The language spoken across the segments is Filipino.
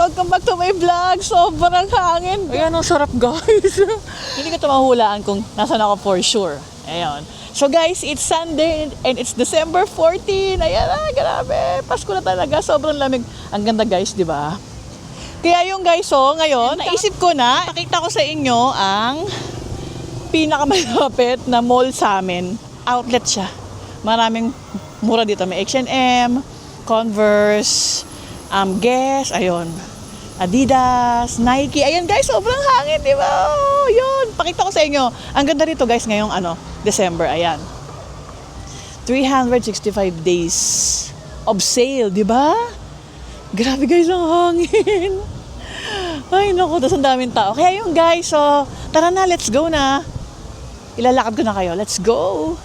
Welcome back to my vlog. Sobrang hangin. Ayan, ang sarap guys. Hindi ko ito mahulaan kung nasan ako for sure. Ayan. So guys, it's Sunday and it's December 14. Ayan na, grabe. Pasko na talaga. Sobrang lamig. Ang ganda guys, di ba? Kaya yung guys, ngayon, naisip ko na, pakita ko sa inyo ang pinakamalapit na mall sa amin. Outlet siya. Maraming mura dito. May H&M, Converse, Guess, ayun. Adidas, Nike. Ayun guys, sobrang hangin, di ba? Oh, yun. Pakita ko sa inyo. Ang ganda rito guys ngayong December. Ayan. 365 days of sale, di ba? Grabe guys, ang hangin. Ay, naku, tas ang daming tao. Kaya yung guys, so, tara na, let's go na. Ilalakad ko na kayo. Let's go.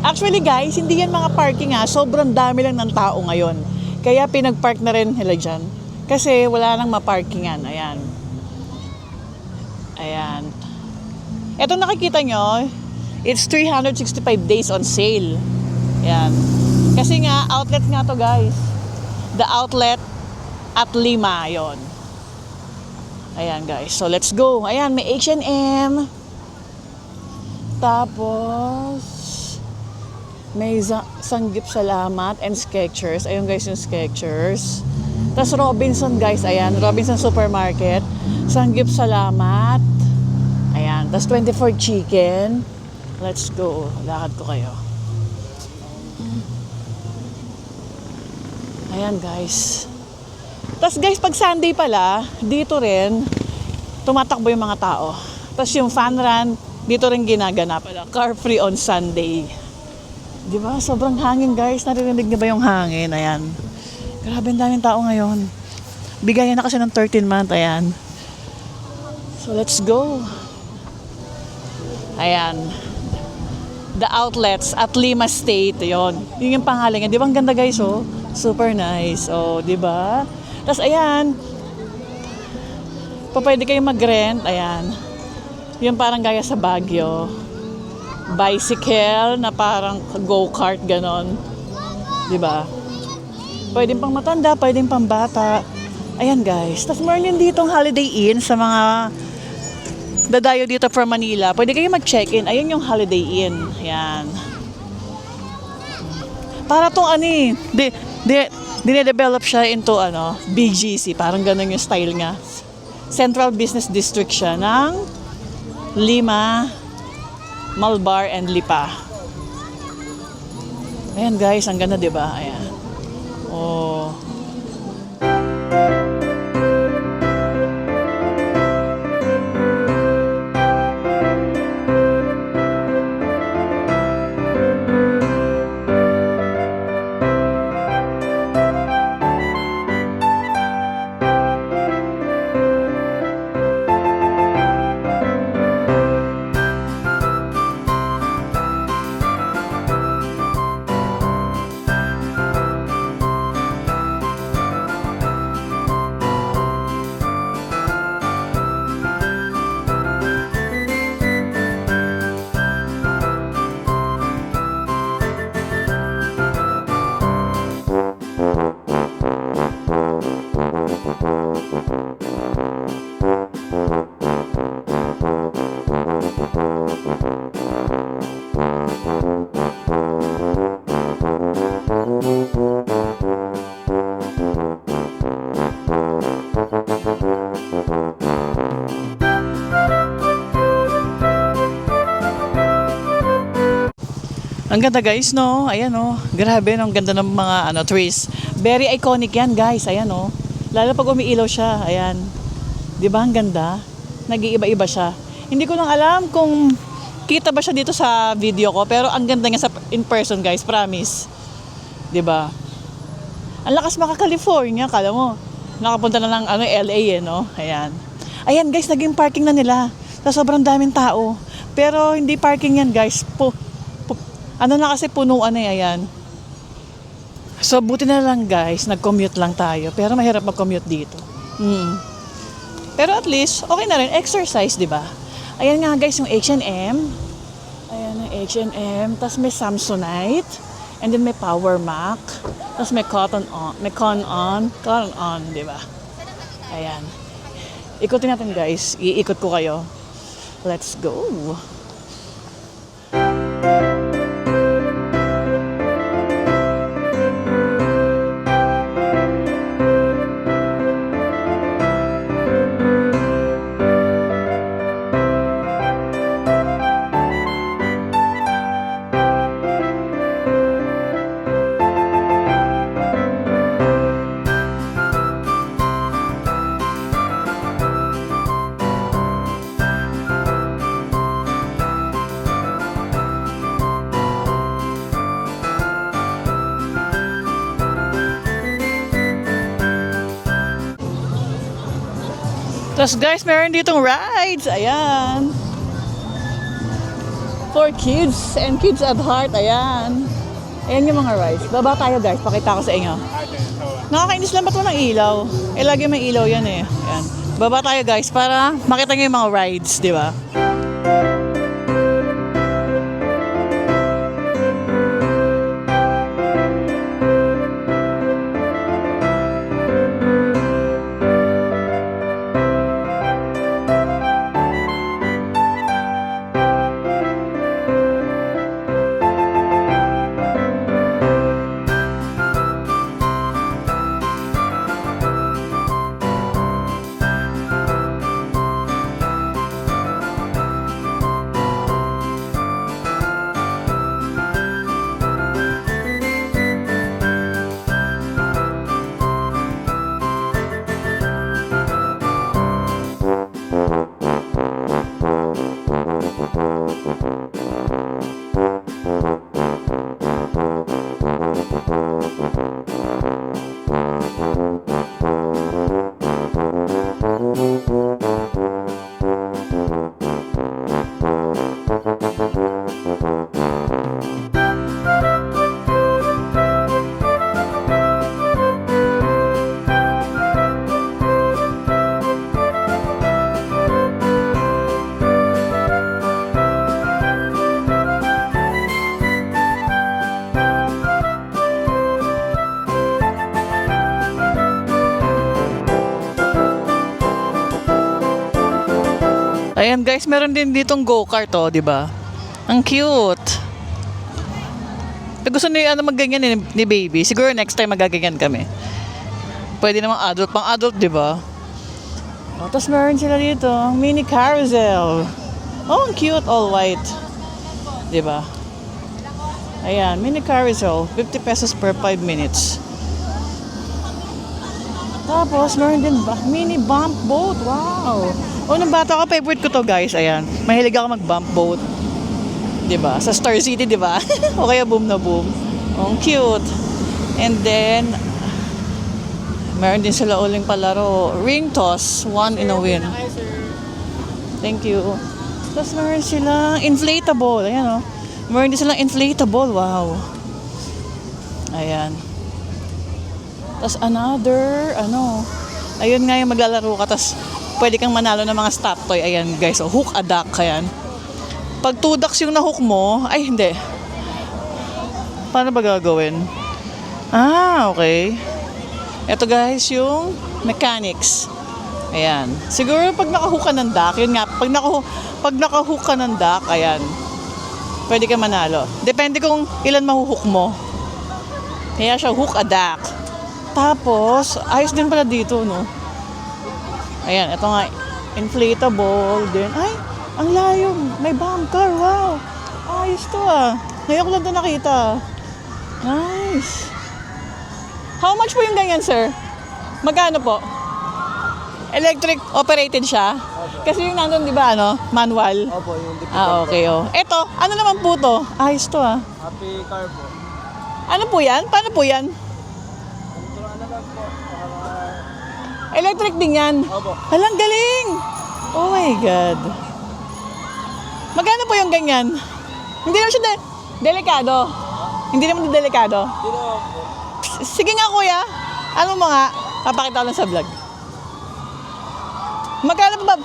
Actually guys, hindi yan mga parking sobrang dami lang ng tao ngayon. Kaya pinag-park na rin nila dyan. Kasi wala nang maparkingan. Ayan. Ayan. Ito nakikita nyo, it's 365 days on sale. Ayan. Kasi nga, outlet nga to guys. The outlet at Lima, yon. Ayan guys, so let's go. Ayan, may H&M. Tapos may Sanggip Salamat and Skechers. Ayun guys yung Skechers. Tapos Robinson guys, ayan. Robinson Supermarket. Sanggip Salamat. Ayan. Tapos 24 Chicken. Let's go. Lakad ko kayo. Ayan guys. Tapos guys, pag Sunday pala, dito rin, tumatakbo yung mga tao. Tapos yung fun run, dito rin ginaganap. Car free on Sunday. Di ba? Sobrang hangin guys. Naririnig niyo ba yung hangin? Ayan. Grabe, ang daming tao ngayon. Bigayan na kasi ng 13 month. Ayan. So let's go. Ayan. The outlets at Lima State. Yun. Yun yung pangalan niya. Di ba ang ganda guys? Oh? Super nice. Oh, di ba? Tapos ayan. Pwede kayong mag-rent. Ayan. Yung parang gaya sa Baguio. Bicycle na parang go-kart ganon. 'Di ba? Pwedeng pang matanda, pwedeng pang bata. Ayan guys. Tapos meron din ditong Holiday Inn sa mga dadayo dito from Manila. Pwede kayong mag-check-in. Ayun yung Holiday Inn. Ayan. Para tong dine-develop siya into BGC. Parang ganon yung style nga. Central Business District siya ng Lima, Malbar and Lipa. Ayan guys, ang ganda 'di ba? Ayan. Oh. Ang ganda guys, no? Ayan, no? Grabe, no? Ang ganda ng mga trees. Very iconic yan, guys. Ayan, no? Lalo pag umiilaw siya. Ayan. Di ba ang ganda? Nag-iiba-iba siya. Hindi ko lang alam kung kita ba siya dito sa video ko. Pero ang ganda niya in person, guys. Promise. Di ba? Ang lakas maka-California. Kala mo, nakapunta na ng LA, no? Ayan. Ayan, guys. Naging parking na nila. Sa sobrang daming tao. Pero hindi parking yan, guys. Na kasi punuan ayan. So buti na lang guys, nag-commute lang tayo. Pero mahirap mag-commute dito. Pero at least, okay na rin. Exercise, di ba? Ayan nga guys, yung H&M. Ayan ang H&M. Tapos may Samsonite. And then may power mac. Tapos may cotton on, di ba? Ayan. Ikutin natin guys. Iikot ko kayo. Let's go. Tapos guys, meron ditong rides. Ayan. For kids and kids at heart. Ayan. Ayan yung mga rides. Baba tayo guys. Pakita ko sa inyo. Nakakainis lang ba't walang ilaw? Eh lagi may ilaw yan eh. Ayan. Baba tayo guys para makita nyo yung mga rides. Di ba? Ayan guys, meron din ditong go-kart oh, di ba? Ang cute. Gusto ni magganyan ni baby. Siguro next time magaganyan kami. Pwede namang adult, pang adult, di ba? Oh, tapos meron sila dito, mini carousel. Oh, ang cute, all white. Di ba? Ayan, mini carousel, 50 pesos per 5 minutes. Tapos meron din mini bump boat. Wow. O nung bata ko, favorite ko to guys. Ayan. Mahilig ako mag-bump boat. Diba? Sa Star City, diba? O kaya boom na boom. Ang cute. And then, meron din sila uling palaro. Ring toss. One in a win. Thank you. Tapos meron silang inflatable. Ayan o. Meron din silang inflatable. Wow. Ayan. Tapos another, ayun nga yung maglalaro ka. Tapos, pwede kang manalo ng mga stop toy. Ayan guys, hook a duck. Ayan. Pag 2 ducks yung na-hook mo, ay hindi. Paano ba gagawin? Okay. Ito guys, yung mechanics. Ayan. Siguro pag naka-hook ka ng duck, yun nga, pag naka-hook ka ng duck, ayan, pwede kang manalo. Depende kung ilan mahuhook mo. Kaya siya hook a duck. Tapos, ayos din pala dito, no? Ayan, ito nga, inflatable din. Ay, ang layo. May bunker, wow. Ayos to ah. Ngayon ko lang ito nakita. Nice. How much po yung ganyan, sir? Magkano po? Electric operated siya? Kasi yung nandun, di ba, manual? Opo, yung Okay, oh. Ito, ano naman po to? Ayos to ah. Happy car po. Ano po yan? Paano po yan? Electric din yan. Opo. Halang galing. Oh my God. Magkano po yung ganyan? Hindi naman siya delikado. Hindi naman delikado. Dito po. Sige nga kuya. Ano mo nga? Papakita ko lang sa vlog. Magkano ba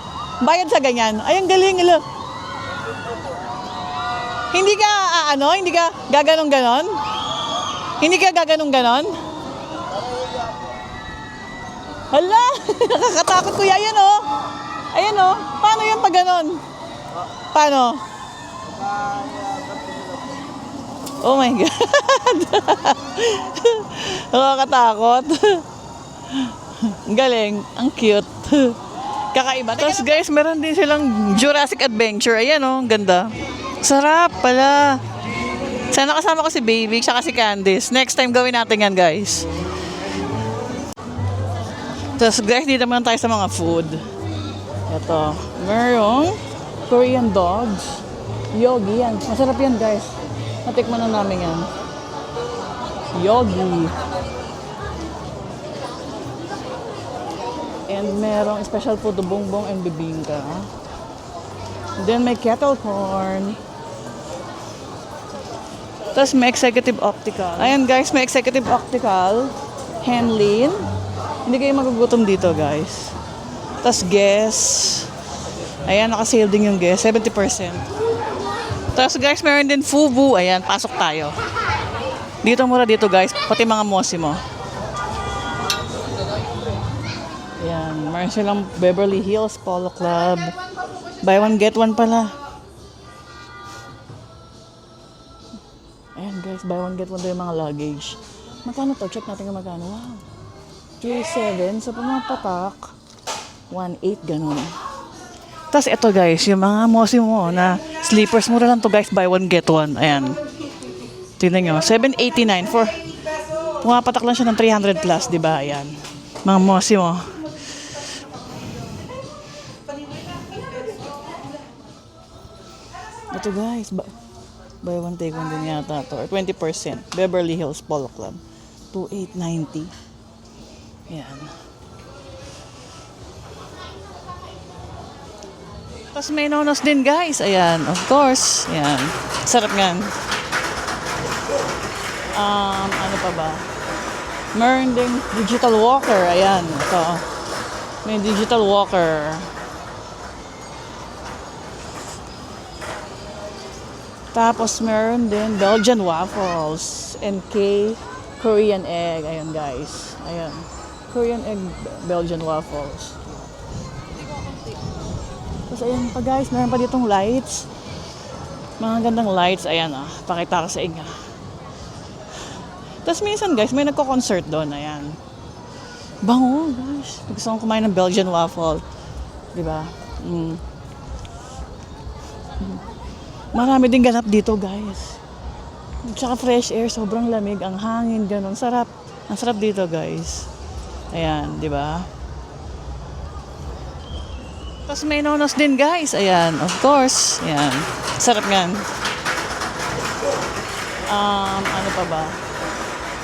bayad sa ganyan? Ay, ang galing. Ilo. Hindi ka, hindi ka gaganong-ganon? Hindi ka gaganong ganon? Hala! Nakakatakot kuya. Ayan o. Ayan o. Paano yan pag ganon? Paano? Oh my God. Nakakatakot. Ang galing. Ang cute. Kakaiba. Tapos guys, meron din silang Jurassic Adventure. Ayan o. Ang ganda. Sarap pala. Sana kasama ko si Baby tsaka si Candice. Next time gawin natin yan guys. Tapos guys, dito naman tayo sa mga food. Ito. Merong Korean dogs. Yogi yan. Masarap yan guys. Natikman na namin yan. Yogi. And merong special food, bongbong and bibingka. Then may kettle corn. Tapos may executive optical. Ayan guys, may executive optical. Henlin. Hindi kayo magugutom dito guys. Tapos Guess. Ayan, nakasale din yung Guess. 70%. Tapos guys, meron din Fubu. Ayan, pasok tayo. Dito mura dito guys. Pati mga mosi mo. Ayan, meron silang Beverly Hills Polo Club. Buy one, get one pala. Ayan guys, buy one, get one daw yung mga luggage. Magkano to? Check natin kung magkano. Wow. 2.7 sa pumapatak. 1.8 ganun. Tapos ito guys, yung mga mosi mo na sleepers, mura lang to guys, buy one get one. Ayan. Tingnan nyo, 7.89 for pumapatak lang siya ng 300 plus, di ba? Ayan. Mga mosi mo. Ito guys, buy one take one din yata to. Or 20%. Beverly Hills Polo Club. 2.890. Ayan. Tapos may nonos din guys. Ayan, of course. Ayan. Sarap yan. Ano pa ba? Meron ding digital walker. Ayan. Ito. May digital walker. Tapos meron din Belgian waffles. NK Korean egg. Ayan guys. Ayan. Korean egg Belgian waffles. Tapos ayan pa guys, meron pa ditong lights. Mga gandang lights. Ayan pakita ko sa inyo. Tapos minsan guys, may nagko-concert doon. Ayan. Bango guys. Gusto kong kumain ng Belgian waffle. Diba? Marami din ganap dito guys. Tsaka fresh air, sobrang lamig. Ang hangin, ganun. Sarap. Ang sarap dito guys. Ayan, di ba? Tapos may nonos din guys. Ayan, of course. Ayan. Sarap yan. Ano pa ba?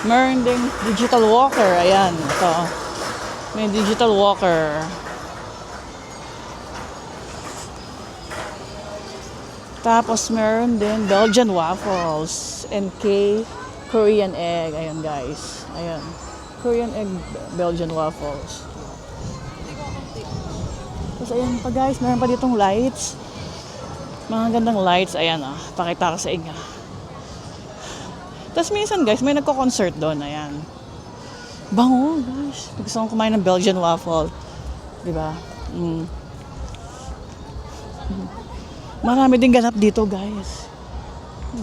Meron ding digital walker. Ayan, ito. May digital walker. Tapos meron din Belgian waffles. NK Korean egg. Ayan guys. Ayan. Korean egg Belgian waffles. Tapos ayan pa guys, meron pa ditong lights. Mga gandang lights. Ayan pakita ko sa inyo. Tapos minsan guys, may nagko-concert doon. Ayan. Bango guys. Gusto kong kumain ng Belgian waffle. Diba? Marami din ganap dito guys.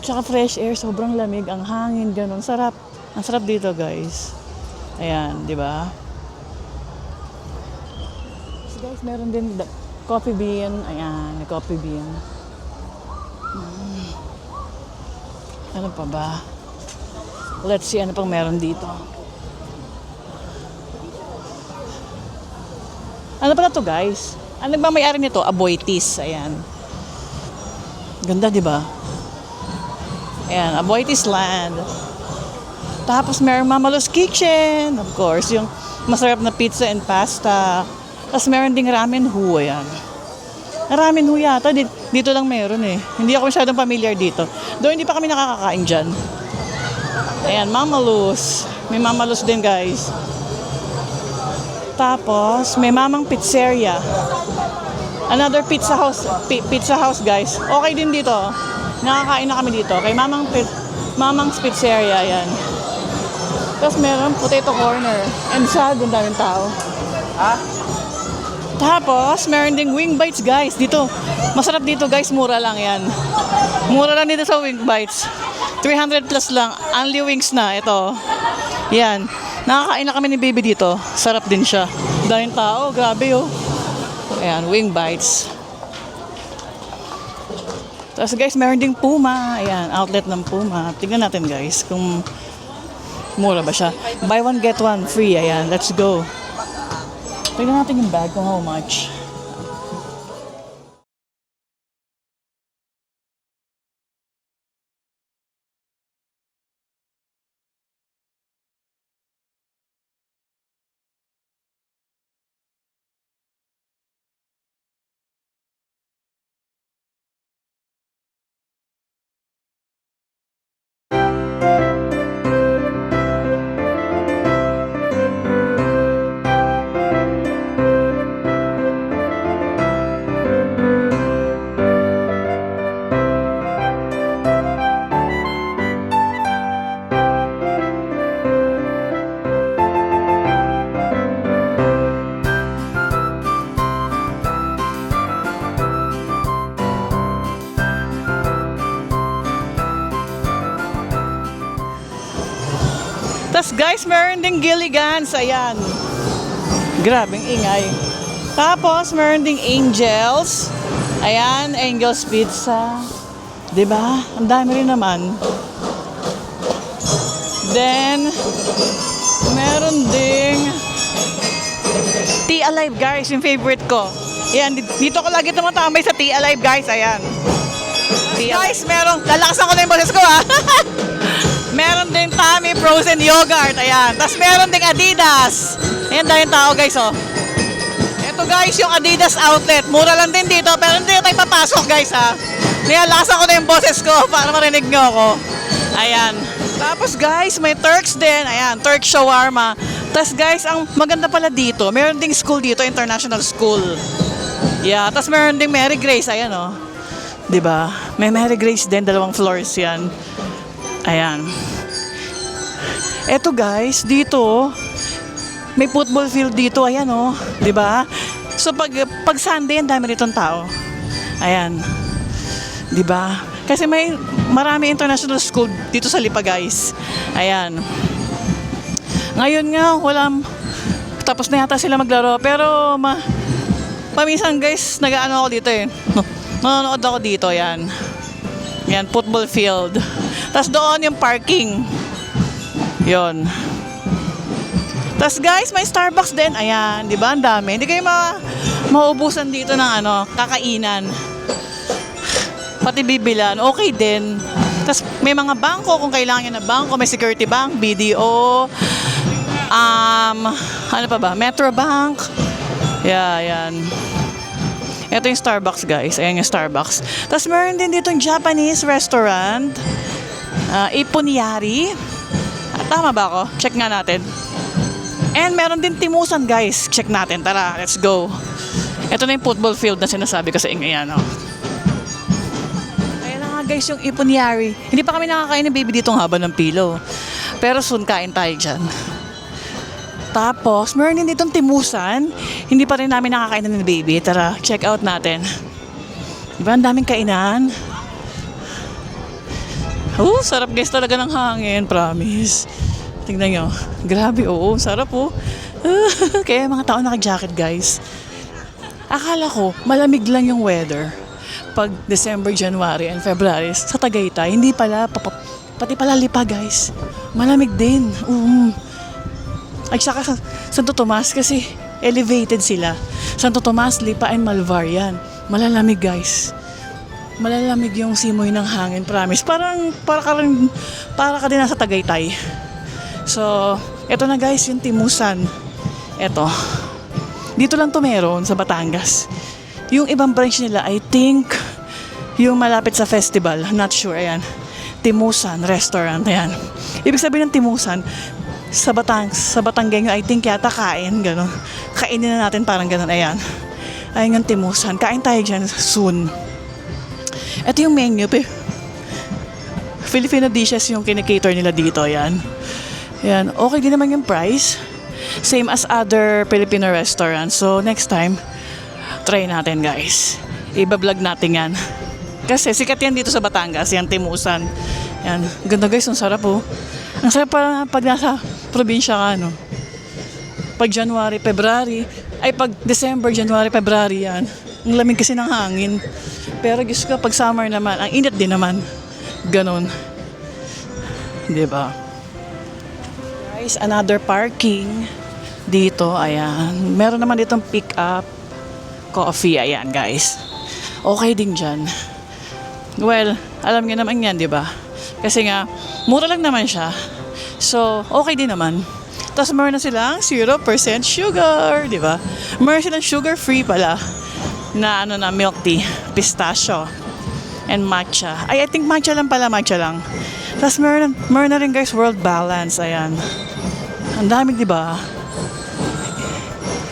Tsaka fresh air, sobrang lamig. Ang hangin, ganun. Sarap. Ang sarap dito guys. Ayan, di ba? So guys, meron din coffee bean. Ayan, may coffee bean. Ano pa ba? Let's see ano pang meron dito. Ano pala to guys? Ang nagmamayari nito, Aboitiz. Ayan. Ganda, di ba? Ayan, Aboitiz Land. Tapos meron Mamalos Kitchen, of course, yung masarap na pizza and pasta. Tapos meron ding ramen hu, ayan. Ramen hu yata, dito lang meron eh. Hindi ako masyadong familiar dito. Doon hindi pa kami nakakakain dyan. Ayan, Mamalos. May Mamalos din guys. Tapos may Mamang Pizzeria. Another pizza house guys. Okay din dito. Nakakain na kami dito. Kay Mamang's Pizzeria, ayan. Tapos meron potato corner. And sad, ang daming tao. Tapos, meron ding wing bites, guys. Dito, masarap dito, guys. Mura lang yan. Mura lang dito sa wing bites. 300 plus lang. Only wings na. Ito. Yan. Nakakain na kami ni baby dito. Sarap din siya. Daming tao. Grabe, oh. Ayan, wing bites. Tapos, guys, meron ding Puma. Ayan, outlet ng Puma. Tingnan natin, guys, kung mura ba siya. Buy one, get one free. Ayan, let's go. Tingnan natin yung bag kung how much. Tapos guys, meron ding Gilligan's. Ayan. Grabing ingay. Tapos, meron ding Angels. Ayan, Angel's Pizza. Diba? Ang dami rin naman. Then, meron ding Tea Alive, guys. Yung favorite ko. Ayan, dito ko lagi tumatambay sa Tea Alive, guys. Ayan. Guys, meron. Lalakas ako na yung boses ko, ha? Meron din Tommy Frozen Yogurt. Ayan. Tapos meron ding Adidas. Ayan dahil tao, guys, oh. Ito, guys, yung Adidas outlet. Mura lang din dito, pero hindi tayo papasok, guys, ha. Niyalakas ako na yung boses ko para marinig nyo ako. Ayan. Tapos, guys, may Turks din. Ayan, Turk shawarma. Tapos, guys, ang maganda pala dito, meron ding school dito, international school. Yeah. Tapos meron ding Mary Grace. Ayan, oh. Diba? May Mary Grace din. 2 floors yan. Ayan. Eto, guys, dito may football field dito. Ayan, oh, 'di ba? So pag Sunday, ang dami nitong tao. Ayan. 'Di ba? Kasi may marami international school dito sa Lipa, guys. Ayan. Ngayon nga tapos na yata sila maglaro, pero paminsan, guys, nag-aano ako dito eh. Nanonood ako dito, ayan. Yan, football field. Tapos doon yung parking. Yon. Tapos, guys, may Starbucks din. Ayan, di ba? Ang dami. Hindi kayo mauubusan dito ng kakainan. Pati bibilan. Okay din. Tapos may mga bangko kung kailangan nyo na bangko. May Security Bank, BDO, ano pa ba? Metro Bank. Yeah, yan. Ito yung Starbucks, guys. Ayan yung Starbucks. Tapos meron din dito yung Japanese restaurant. Iponyari. Tama ba ako? Check nga natin. And meron din Timusan, guys. Check natin. Tara, let's go. Ito na yung football field na sinasabi ko sa inyo. Yan, oh. Ayan na nga, guys, yung Iponyari. Hindi pa kami nakakain ng baby ditong haba ng pilo. Pero soon, kain tayo dyan. Tapos, meron din ditong Timusan. Hindi pa rin namin nakakain ng baby. Tara, check out natin. Diba, ang daming kainan. Sarap, guys, talaga ng hangin. Promise. Tingnan nyo. Grabe, oo. Sarap, oh. Kaya mga tao naka-jacket, guys. Akala ko, malamig lang yung weather. Pag December, January, and February, sa Tagaytay, hindi pala, pati pala Lipa, guys. Malamig din. Ay, saka sa Santo Tomas kasi elevated sila. Santo Tomas, Lipa, and Malvar yan. Malalamig, guys. Malalamig yung simoy ng hangin, promise. Para ka din nasa Tagaytay. So, eto na, guys, yung Timusan. Eto. Dito lang to meron sa Batangas. Yung ibang branch nila, I think, yung malapit sa festival. Not sure, ayan. Timusan Restaurant, ayan. Ibig sabihin ng Timusan, sa Batanggenyo, I think yata kain, gano'n. Kainin na natin parang gano'n, ayan. Ayun yung Timusan. Kain tayo dyan soon. Ito yung menu, Filipino dishes yung kinikater nila dito, ayan. Ayan, okay din naman yung price. Same as other Filipino restaurants. So, next time, try natin guys. Iba-vlog natin yan. Kasi sikat yan dito sa Batangas, yung Timusan. Yan, ganda guys, ang sarap oh. Ang sarap pag nasa probinsya ka, no? Pag January, February, ay pag December, January, February yan. Ang lamig kasi ng hangin. Pero gusto ko, pag summer naman, ang init din naman. Ganon. Diba? Guys, another parking dito, ayan. Meron naman ditong pick up coffee, ayan guys. Okay din dyan. Well, alam niyo naman yan, di ba? Kasi nga, mura lang naman siya. So, okay din naman. Tapos meron na silang 0% sugar, di ba? Meron silang sugar-free pala na na milk tea, pistachio, and matcha. Ay, I think matcha lang pala, matcha lang. Tapos meron na rin guys, world balance, ayan. Ang dami, di ba?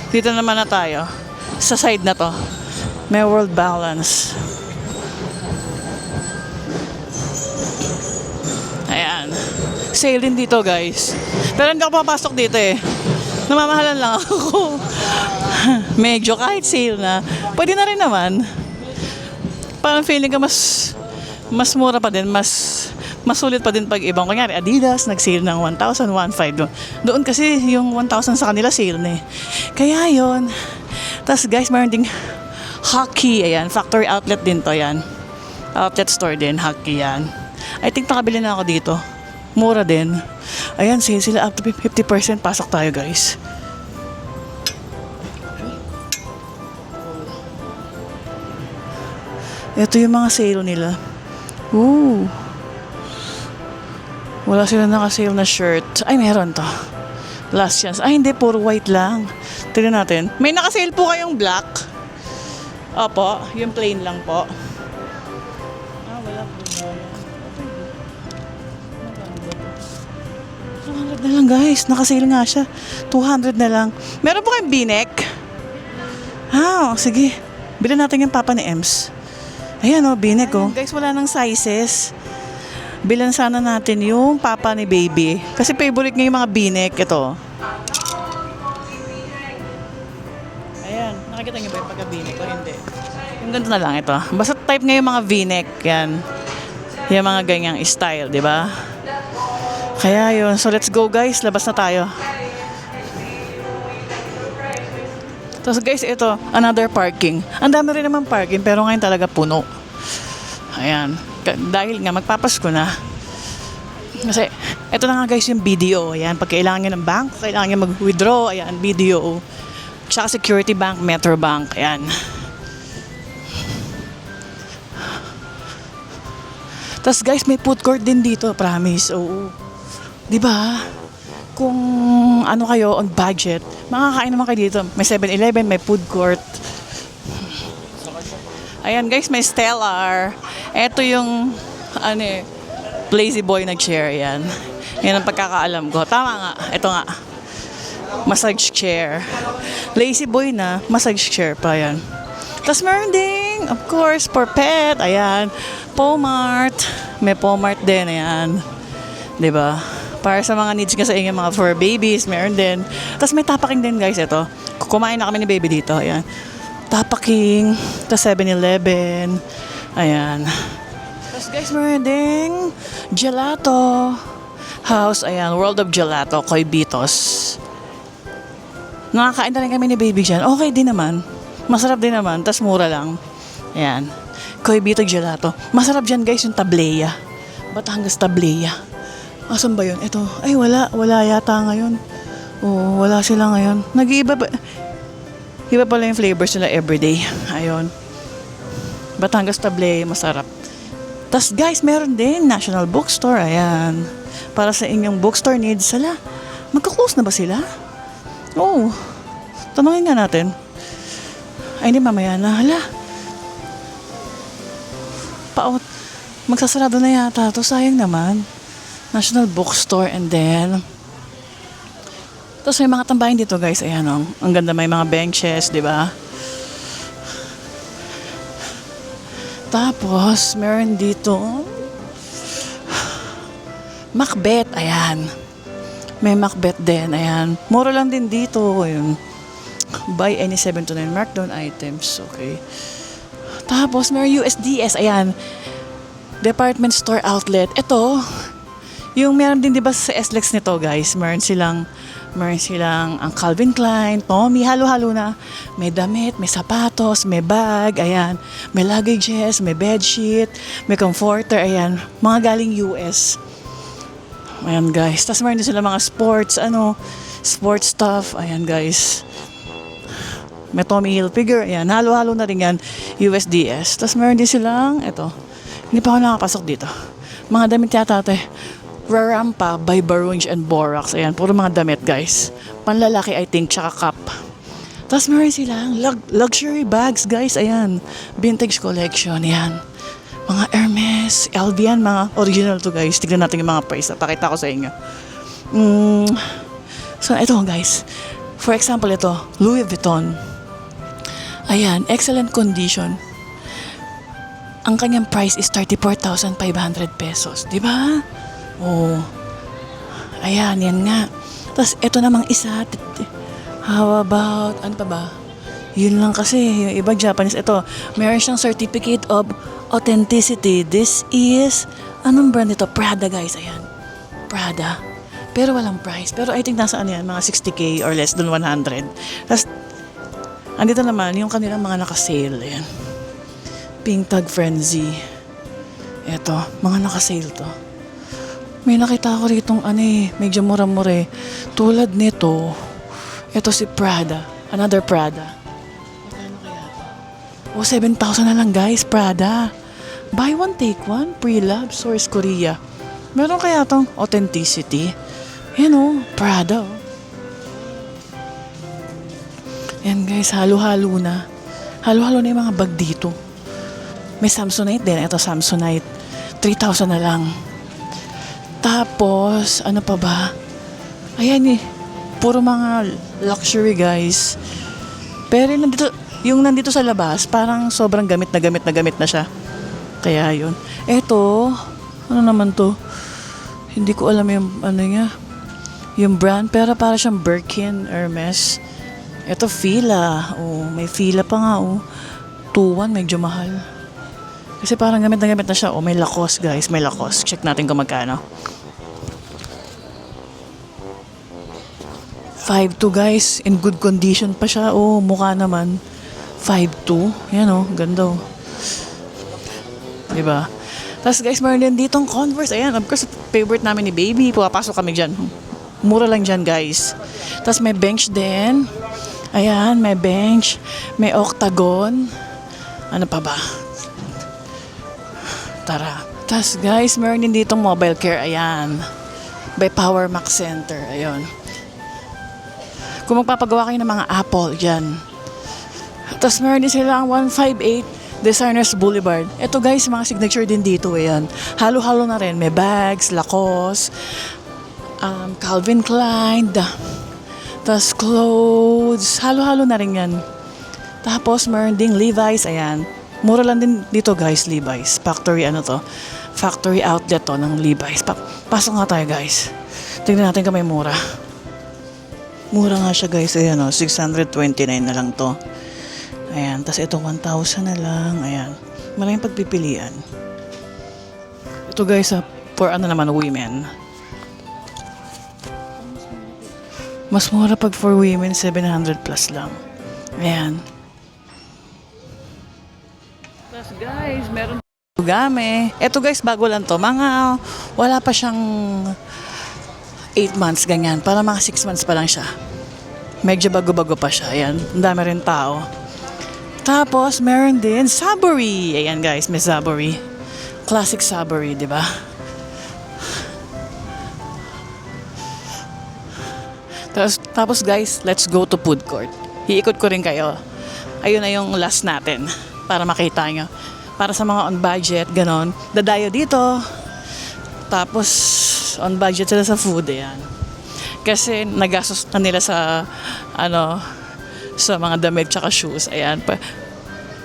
Dito naman na tayo. Sa side na to, may world balance. Ayan. Sale din dito guys. Pero hindi ako papasok dito eh. Namamahalan lang ako. Medyo kahit sale na. Pwede na rin naman. Parang feeling ka mas mura pa din. Mas sulit pa din pag ibang. Kunyari Adidas nag-sale ng 1,000, 1,500. Doon kasi yung 1,000 sa kanila sale na eh. Kaya yon. Tapos guys, mayroon ding Hockey. Ayan. Factory outlet din to. Ayan. Outlet store din. Hockey yan. I think nakabili na ako dito. Mura din. Ayan, sale sila up to 50%. Pasok tayo, guys. Ito yung mga sale nila. Ooh. Wala sila naka-sale na shirt. Ay, meron to. Last chance. Ay, hindi. Puro white lang. Tignan natin. May naka-sale po kayong black. Opo. Yung plain lang po. Wala po. 200 na lang guys. Nakasale nga siya. 200 na lang. Meron po kayong V-neck? Sige. Bilhin natin yung papa ni Ems. Ayan o, V-neck o. Guys, wala nang sizes. Bilhan sana natin yung papa ni baby. Kasi favorite niya yung mga V-neck. Ito. Ayan. Nakikita niyo ba yung pagka-V-neck o hindi? Yung ganito na lang ito. Basta type niya yung mga V-neck. Yan. Yung mga ganyang style, di ba? Kaya yun. So let's go guys. Labas na tayo. Tapos guys, ito. Another parking. Ang dami rin naman parking. Pero ngayon talaga puno. Ayan. Dahil nga magpapasko na. Kasi ito na nga guys yung BDO. Ayan. Pag kailangan nyo ng bank, kailangan nyo mag-withdraw. Ayan. BDO. Tsaka Security Bank, Metro Bank. Ayan. Tapos guys, may food court din dito. Promise. Oo. Diba? Kung ano kayo on budget, makakain naman kayo dito. May 7-Eleven, may food court. Ayan guys, may Stellar. Ito yung lazy boy na chair. Yan. Yan ang pagkakaalam ko. Tama nga. Ito nga. Massage chair. Lazy boy na, massage chair pa yan. Tapos meron ding, of course, for pet. Ayan. Pomart. May Pomart din. Ayan. Diba? Para sa mga needs nga sa inyo, mga fur babies, meron din. Tapos may tapaking din guys, ito. Kumain na kami ni baby dito, ayan. Tapaking, tapos 7-Eleven, ayan. Tapos guys, meron ding gelato house, ayan, World of Gelato, Coibitos. Nakakain na rin kami ni baby dyan. Okay din naman. Masarap din naman, tapos mura lang. Ayan, Coibito Gelato. Masarap dyan guys yung tableya. Batangas tableya. Asan ba yun? Ito. Ay, wala. Wala yata ngayon. Oo, wala sila ngayon. Nag-iiba ba? Iba pala yung flavors nila everyday. Ayun. Batangas Tablé, masarap. Tas guys, meron din National Bookstore. Ayan. Para sa inyong bookstore needs. Sala, magka-close na ba sila? Oo. Tanungin nga natin. Ay, hindi, mamaya na. Hala. Magsasarado na yata. To sayang naman. National Bookstore, and then tapos may mga tambahin dito guys. Ayan o, ang ganda, may mga benches, di ba? Tapos meron dito Macbeth, ayan. May Macbeth din, ayan. Mura lang din dito, ayun. Buy any 7 to 9 markdown items, okay. Tapos, may USDS, ayan. Department store outlet. Ito, yung meron din 'di ba sa SLEX nito, guys. Meron silang ang Calvin Klein, Tommy, halo-halo na. May damit, may sapatos, may bag, ayan. May luggages, may bedsheet, may comforter, ayan. Mga galing US. Ayan, guys. Tapos meron din sila mga sports stuff. Ayan, guys. May Tommy Hilfiger, ayan. Halo-halo na rin yan, USDS. Tapos meron din silang, ito. Hindi pa ako nakapasok dito. Mga damit yata ito eh. Rarampa by Barunge and Borax. Ayan, puro mga damit, guys. Panlalaki, I think, tsaka cup. Tapos meron silang luxury bags, guys. Ayan, vintage collection. Ayan. Mga Hermes, LV yan, mga original to, guys. Tignan natin yung mga price. Pakita ko sa inyo. So, ito, guys. For example, ito, Louis Vuitton. Ayan, excellent condition. Ang kanyang price is 34,500 pesos. Di ba? Oh. Ayan, yan nga. Tapos, ito namang isa. How about, ano pa ba? Yun lang kasi, yung iba Japanese. Ito, meron siyang certificate of authenticity. This is, anong brand ito? Prada, guys. Ayan. Prada. Pero walang price. Pero I think nasa ano yan, mga 60k or less than 100. Tapos, andito naman, yung kanilang mga naka-sale. Ayan. Pink Tag Frenzy. Eto, mga naka-sale to. May nakita ako ritong medyo mura-mura. Tulad nito, eto si Prada. Another Prada. Magkano kaya to? 7,000 na lang, guys, Prada. Buy one, take one. Pre-love, Source Korea. Meron kaya tong authenticity. Yan Prada. Yan, guys, halo-halo na. Halo-halo na yung mga bag dito. May Samsonite din. Ito, Samsonite. 3,000 na lang. Tapos, ano pa ba? Ayan puro mga luxury, guys. Pero yung nandito sa labas, parang sobrang gamit na siya. Kaya yun. Eto, ano naman to? Hindi ko alam yung yung brand. Pero para siyang Birkin, Hermes. Eto, Fila. Oh, may Fila pa nga. 2,1, medyo mahal. Kasi parang gamit na siya. May Lacoste, guys. May Lacoste. Check natin kung magkano. 5,2, guys. In good condition pa siya. Mukha naman. 5,2. Yan ganda Diba? Tapos, guys, meron din ditong Converse. Ayan, of course, favorite namin ni Baby. Pupapasok kami dyan. Mura lang dyan, guys. Tapos, may bench din. Ayan, may bench. May octagon. Ano pa ba? Tara. Tapos guys, meron din ditong mobile care. Ayan. By Power Max Center. Ayun. Kung magpapagawa kayo ng mga Apple, dyan. Tapos meron din silang 158 Designers Boulevard. Ito, guys, mga signature din dito. Ayan. Halo-halo na rin. May bags, Lacoste, Calvin Klein, tapos clothes. Halo-halo na rin yan. Tapos meron ding Levi's. Ayan. Mura lang din dito, guys, Levi's. Factory factory outlet to ng Levi's. Pasok nga tayo, guys. Tingnan natin kung may mura. Mura nga siya, guys. Ayan 629 na lang to. Ayan, tas ito 1,000 na lang. Ayan. Maraming pagpipilian. Ito, guys, for naman, women. Mas mura pag for women, 700 plus lang. Ayan. Tapos, guys, meron game. Ito, guys, bago lang to. Wala pa siyang 8 months, ganyan. Para mga 6 months pa lang siya. Medyo bago-bago pa siya. Ayan, ang dami rin tao. Tapos, meron din Sabori. Ayan, guys, may Sabori. Classic Sabori, di ba? Tapos, guys, let's go to food court. Iikot ko rin kayo. Ayun na yung last natin. Para makita nyo. Para sa mga on budget, ganon. Dadayo dito. Tapos, on budget sila sa food, ayan. Kasi, nagastos na nila sa, sa mga damit tsaka shoes. Ayan.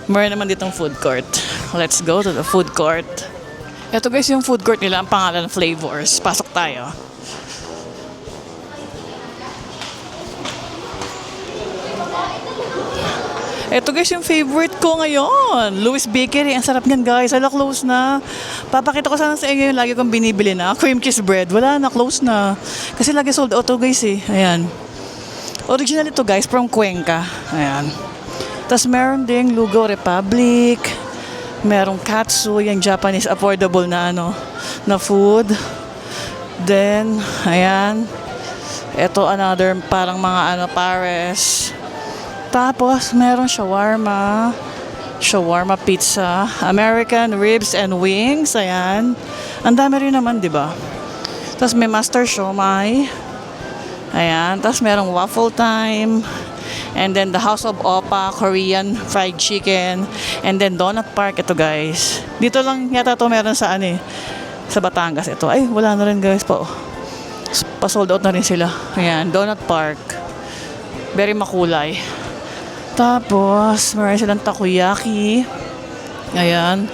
Meron naman ditong food court. Let's go to the food court. Ito, guys, yung food court nila. Ang pangalan, Flavors. Pasok tayo. Ito guys, yung favorite ko ngayon. Louis Bakery. Ang sarap niyan guys. Hala, close na. Papakita ko sana sa inyo yung lagi kong binibili na. Cream cheese bread. Wala na, close na. Kasi lagi sold out to guys eh. Ayan. Original ito guys, from Cuenca. Ayan. Tapos meron ding Lugaw Republic. Merong katsu, yung Japanese affordable na na food. Then, ayan. Ito another parang mga pares. Tapos, meron shawarma. Shawarma pizza. American ribs and wings. Ayan. Ang dami rin naman, di ba? Tapos may master siomai. Ayan. Tapos merong waffle time. And then the House of Opa, Korean fried chicken. And then Donut Park. Ito guys. Dito lang yata ito meron sa sa Batangas. Ito. Ay, wala na rin guys po. Pa-sold out na rin sila. Ayan. Donut Park. Very makulay. Tapos, meron silang takoyaki. Ayan.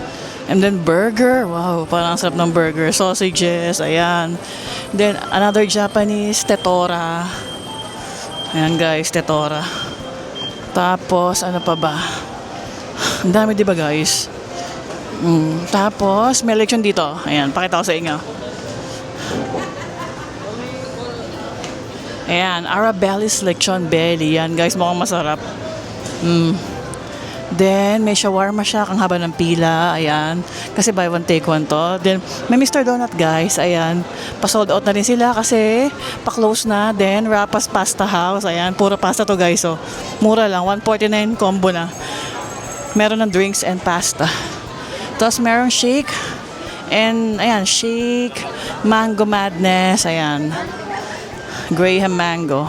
And then burger. Wow, parang ang sarap ng burger. Sausages. Ayan. Then, another Japanese, tetora. Ayan guys, tetora. Tapos, ano pa ba? Ang dami diba guys? Tapos, may lechon dito. Ayan, pakita ko sa inyo. Ayan, Arabella's Lechon Belly. Yan guys, mukhang masarap. Then, may shawarma siya kang haba ng pila. Ayan. Kasi buy one, take one to. Then, may Mr. Donut guys. Ayan. Pa-sold out na rin sila kasi pa-close na. Then, Rapas Pasta House. Ayan. Puro pasta to guys. So, mura lang. 149 combo na. Meron ng drinks and pasta. Tapos, meron shake. And, ayan. Shake. Mango Madness. Ayan. Graham Mango.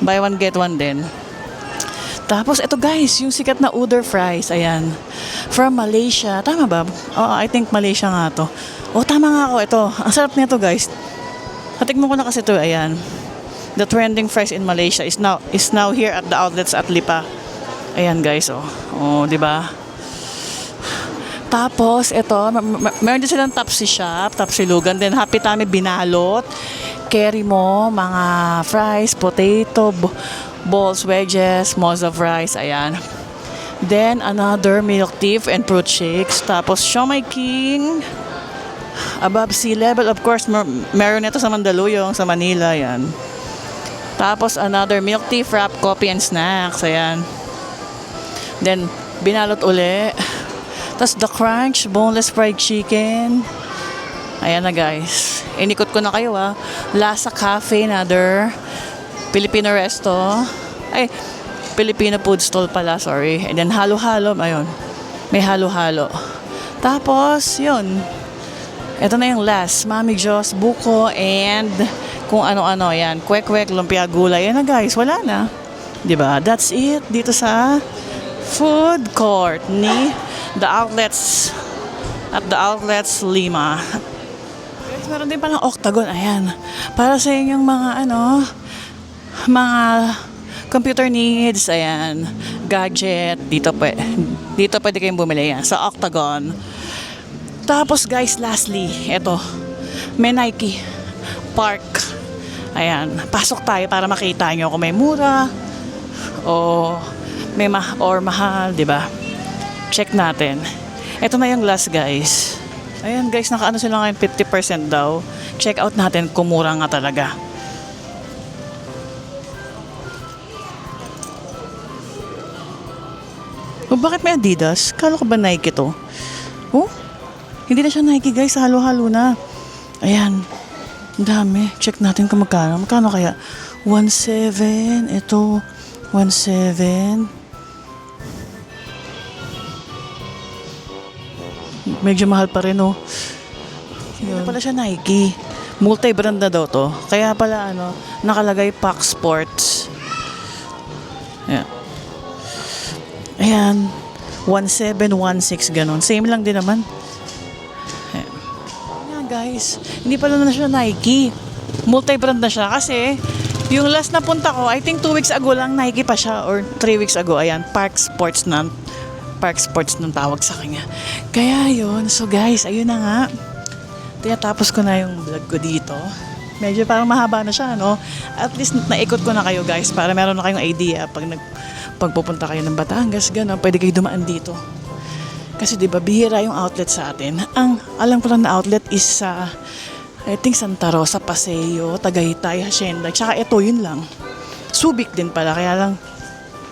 Buy one, get one din. Tapos, ito guys, yung sikat na Uder fries, ayan. From Malaysia. Tama ba? Oh, I think Malaysia nga to. Oh, tama nga ako. Ito. Ang sarap nito guys. Hatikmo ko na kasi ito, ayan. The trending fries in Malaysia is now here at the outlets at Lipa. Ayan guys, oh. Oh, di ba? Tapos, ito, meron din silang Tapsi Shop, Tapsi Lugan. Then, Happy Tummy binalot. Carry mo, mga fries, potato, balls, wedges, moza fries, ayan. Then, another milk tea and fruit shakes. Tapos, Siomai King. Above sea level, of course, meron ito sa Mandaluyong, sa Manila, ayan. Tapos, another milk tea, frap, coffee, and snacks, ayan. Then, binalot uli. Tapos, the crunch, boneless fried chicken. Ayan na guys. Inikot ko na kayo Lasa Cafe, another Filipino resto. Ay, Filipino food stall pala, sorry. And then halo-halo, ayun. May halo-halo. Tapos, yun. Ito na yung last. Mami Jo's, buko, and kung ano-ano, yan. Kwek-kwek, lumpia gulay. Yan na guys, wala na. Diba? That's it. Dito sa food court ni The Outlets at The Outlets Lima. Guys, meron din palang Octagon. Ayan. Para sa inyong mga mga computer needs, ayan, gadget, dito pwede kayong bumili yan, sa Octagon. Tapos guys, lastly, eto, may Nike Park. Ayan, pasok tayo para makita nyo kung may mura o may mahal, di ba? Check natin. Eto na yung last guys. Ayan guys, nakaano sila ngayon, 50% daw. Check out natin kung mura nga talaga. O bakit may Adidas? Kala ko ba Nike to? Oh, hindi na siya Nike guys, halo-halo na. Ayan, ang dami. Check natin kung magkano. Magkano kaya? 1.7. Ito, 1.7. Medyo mahal pa rin Hindi na pala siya Nike. Multi-brand na daw to. Kaya pala nakalagay Pac Sports. Ayan. Ayan. 1.7, 1.6 ganun. Same lang din naman. Ayan. Ayan guys. Hindi pala na siya Nike. Multi-brand na siya kasi yung last na punta ko, I think 2 weeks ago lang Nike pa siya or 3 weeks ago. Ayan. Pac Sports ng tawag sa kanya. Kaya yun. So guys, ayun na nga. Tinatapos ko na yung vlog ko dito. Medyo parang mahaba na siya, At least naikot ko na kayo guys para meron na kayong idea pag pag pupunta kayo ng Batangas, gano'n, pwede kayo dumaan dito. Kasi 'di ba bihira yung outlet sa atin. Ang alam ko lang na outlet is sa I think Santa Rosa, Paseo, Tagaytay, Hacienda. Tsaka ito yun lang. Subic din pala kaya lang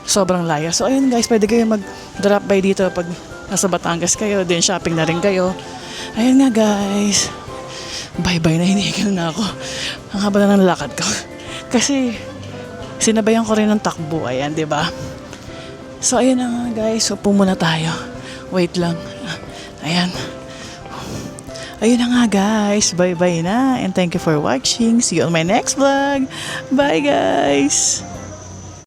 sobrang layo. So ayun guys, pwede kayo mag-drop by dito pag nasa Batangas kayo, then shopping na rin kayo. Ayun nga guys. Bye-bye na, hinihigil na ako. Ang haba na ng lakad ko. Kasi sinabayan ko rin ng takbo, ayan, 'di ba? So ayun na nga guys, upo muna tayo. Wait lang. Ayan. Ayun na nga guys. Bye-bye na. And thank you for watching. See you on my next vlog. Bye guys.